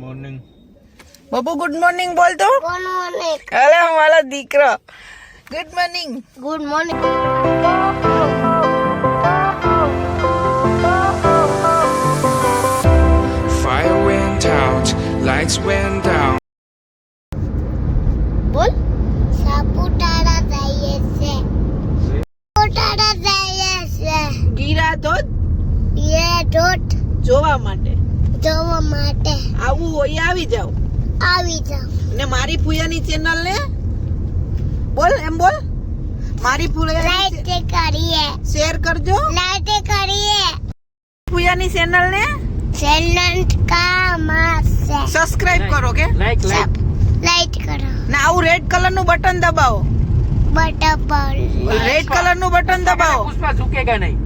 Morning બબુ good morning બોલ તો. Good morning. અરે મારો દીકરો good morning. Good morning. Fire went out, lights went down. બોલ. સાપુતારા જઈએ છે. સાપુતારા જઈએ છે. ગીરા ધોધ એ ડોટ જોવા માટે જોવા માટે આવું હોય આવી જાવ. આવી જાવ. ને મારી ફુયાની ચેનલ ને બોલ એમ બોલ. મારી લાઈક કરીએ. શેર કરજો. લાઈક કરીએ. ફુયાની ચેનલ ને ચેનલ કામાશે. સબસ્ક્રાઇબ કરો કે લાઈક કરો. ને આવું રેડ કલર નું બટન દબાવો. બટન રેડ કલર નું બટન દબાવો. પુષ્પા ઝુકેગા નહીં.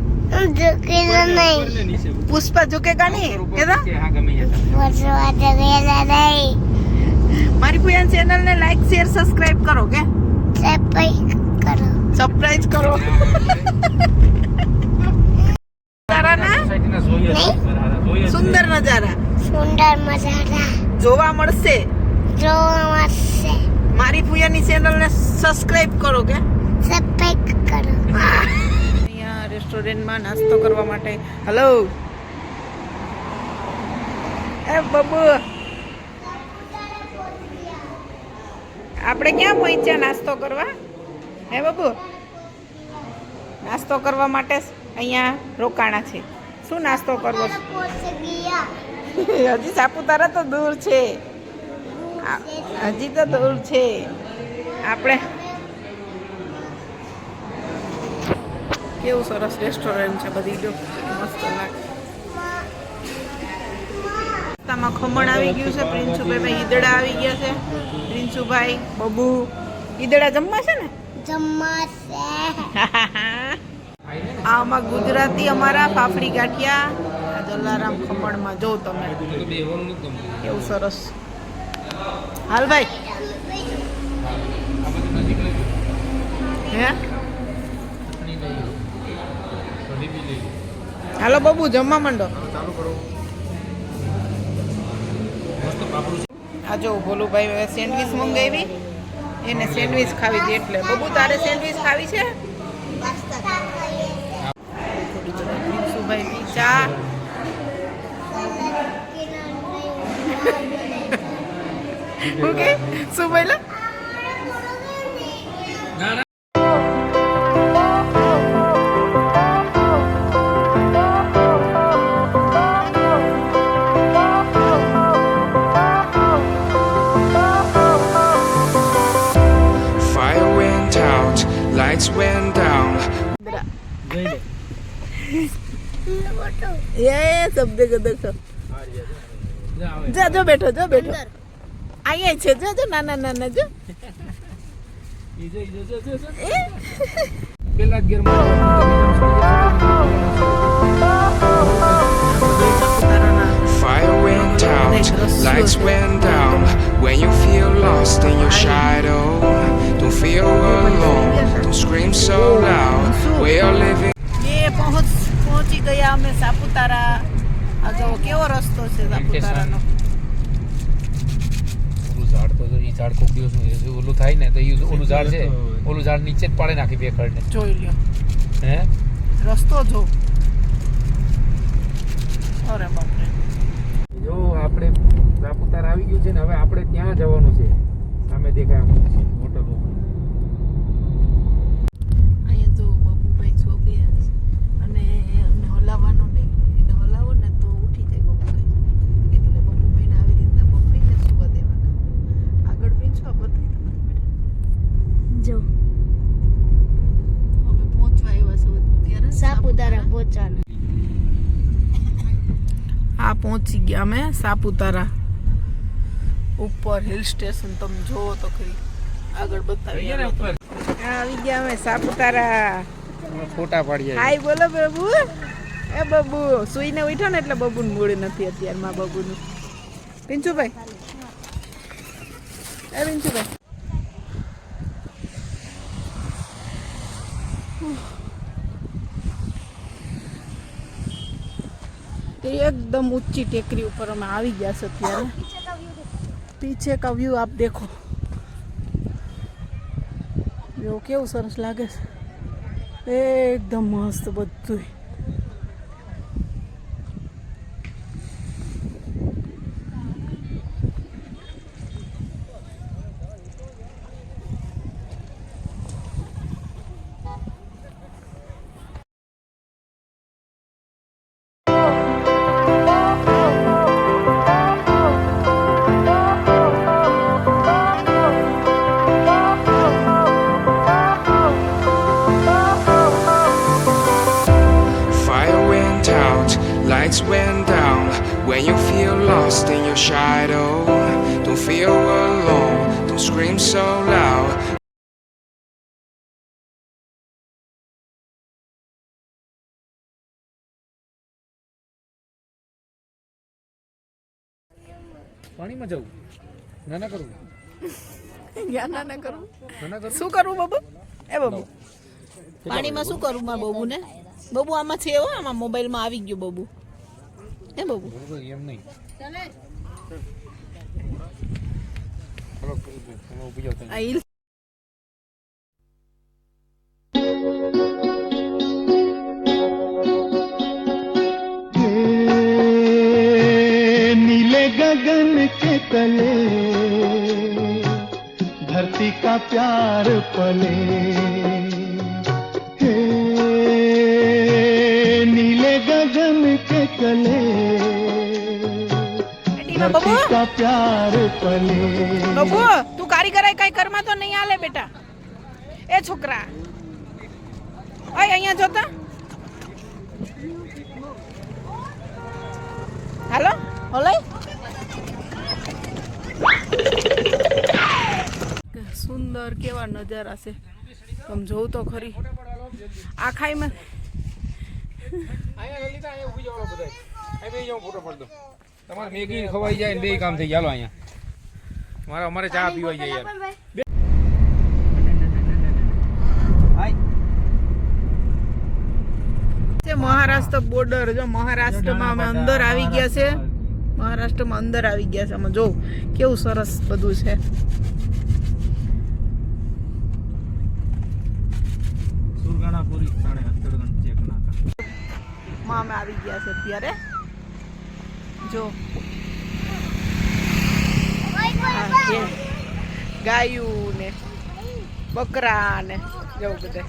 ઝુકેગા નહીં. પુષ્પા ઝુકેગા નહીં કેદા હા ગમે વસવા ઝુકેગા નહીં. મારી ફુયાની ચેનલ ને લાઈક શેર સબસ્ક્રાઇબ કરો કે સબસ્ક્રાઇબ કરો. સરપ્રાઈઝ કરો. તારાના સુંદર નજારા સુંદર મજાના જોવા મળશે. જોવા મળશે. મારી ફુયાની ચેનલ ને સબસ્ક્રાઇબ કરો કે સબસ્ક્રાઇબ કરો. અહીંયા રેસ્ટોરન્ટમાં નાસ્તો કરવા માટે. હેલો એ બબુ આપણે ક્યાં પહોંચ્યા નાસ્તો કરવા? હે બબુ નાસ્તો કરવા માટે અહીંયા રોકાણા છે. શું નાસ્તો કરવો છે? પહોંચી ગયા. હજી સાપુતારા તો દૂર છે. હજી તો દૂર છે. આપણે કેવું સરસ રેસ્ટોરન્ટ છે. બધી જો મસ્ત લાગે. રસ્તામાં ખમણ આવી ગયું છે. પ્રિન્સુભાઈ ઈદડા આવી ગયા છે. પ્રિન્સુભાઈ બબુ ઈદડા જમવા છે ને. જમાશે. આમાં ગુજરાતી અમારા ફાફડી ગાંઠિયા આ જલારામ ખમણમાં જો તમે કેવું સરસ. હાલ ભાઈ હે હાલો બબુ જમવા માંડો. આ જો ભોલુભાઈ સેન્ડવીચ મંગાવી. એને સેન્ડવીચ ખાવી છે એટલે. બબુ તારે સેન્ડવીચ ખાવી છે? પ્રિન્સુભાઈ પીઝા. ઓકે શું બોલા? Fire went out, lights went down. એ શબ્દ કદો જા જો બેઠો જો બેઠો. અહીંયા છે જો જો નાના નાના જો. પેલા ગેર Fire went out, lights went down. When you feel lost in your shadow, don't feel alone, don't scream so loud. We are living. એ પહોંચી ગયા અમે સાપુતારા. આ જો કેવો રસ્તો છે સાપુતારાનો. ઝાડ તો ઈ ઝાડ કોક દિવસ ઓલું થાય ને તો ઈ ઓલું ઝાડ છે ઓલું ઝાડ નીચે જ પાડે નાખી બે ખડને. જોઈ લ્યો હે રસ્તો જો. અરે બાપરે. જો આપણે સાપુતારા આવી ગયું છે ને હવે આપણે ત્યાં જવાનું છે. સામે દેખાય હોટલ. અહીંયા જો બબુભાઈ છો ગયા છે. અને એમને હલાવવાનું નહીં. એને હલાવો ને તો ઉઠી જાય બબુભાઈ. એટલે બબુભાઈને આવી રીતના પકડીને સુવા દેવાના. આગળ પીછવા બધી જો હવે પહોંચવા આવ્યા છે ત્યારે સાપુતારા પહોંચવાનું. આ પહોંચી ગયા અમે સાપુતારા ઉપર હિલ સ્ટેશન. તમે જોવો તો ખરી આગળ બતાવી. આવી ગયા અમે સાપુતારા. ફોટા પાડીએ. હાય બોલો બબુ. એ બબુ સુઈને ઉઠ્યો ને એટલે બબુનું મૂડ નથી અત્યારમાં બબુનું. પિન્ચુભાઈ એ પિન્ચુભાઈ તે एकदम ऊंची टेकरी ऊपर અમે આવી ગયા છે અત્યારે पीछे का व्यू आप देखो જો કેવું સરસ લાગે છે એકદમ મસ્ત બધું Fire went out, lights went down. When you feel lost in your shadow, don't feel alone, don't scream so loud. પાણીમાં જવું ના ના કરવું ના ના કરું ના ના કરવું શું કરું બાબુ એ બાબુ પાણીમાં શું કરું માં બબુ ને બબુ આમાં છે હો આમાં મોબાઈલમાં આવી ગયું બબુ એ બબુ બરોબર એમ નહીં ચલો તમે ઊભી જાઓ તમે. આ ઈલ नीले गगन के तले धरती का प्यार पले हे नीले गगन के तले એટીમાં બબુ धरती का प्यार पले બબુ તું કારીગરાઈ કઈ કરમાં તો નહીં આલે બેટા એ છોકરા ઓય અહીંયા જોતા હાલો ઓલય સુંદર કેવા નજારા છે તમે જોઉં તો ખરી આ ખાઈમાં અહીંયા લલિતા અહીંયા ઊભી જાઓ બધા અહીં બેસી જાઓ ફોટો પાડ દો તમારે મેગી ખવાઈ જાય ને બે કામ થઈ ચાલો અહીંયા અમારે ચા પીવાઈ જાય યાર છે મહારાષ્ટ્ર બોર્ડર જો મહારાષ્ટ્રમાં અમે અંદર આવી ગયા છે મહારાષ્ટ્રમાં અંદર આવી ગયા છે અમે જો કેવું સરસ બધું છે સુરગાણાપુરી 17.5 ચેક નાકા માં અમે આવી ગયા છે અત્યારે જો ગાયું ને બકરા ને જવું બધે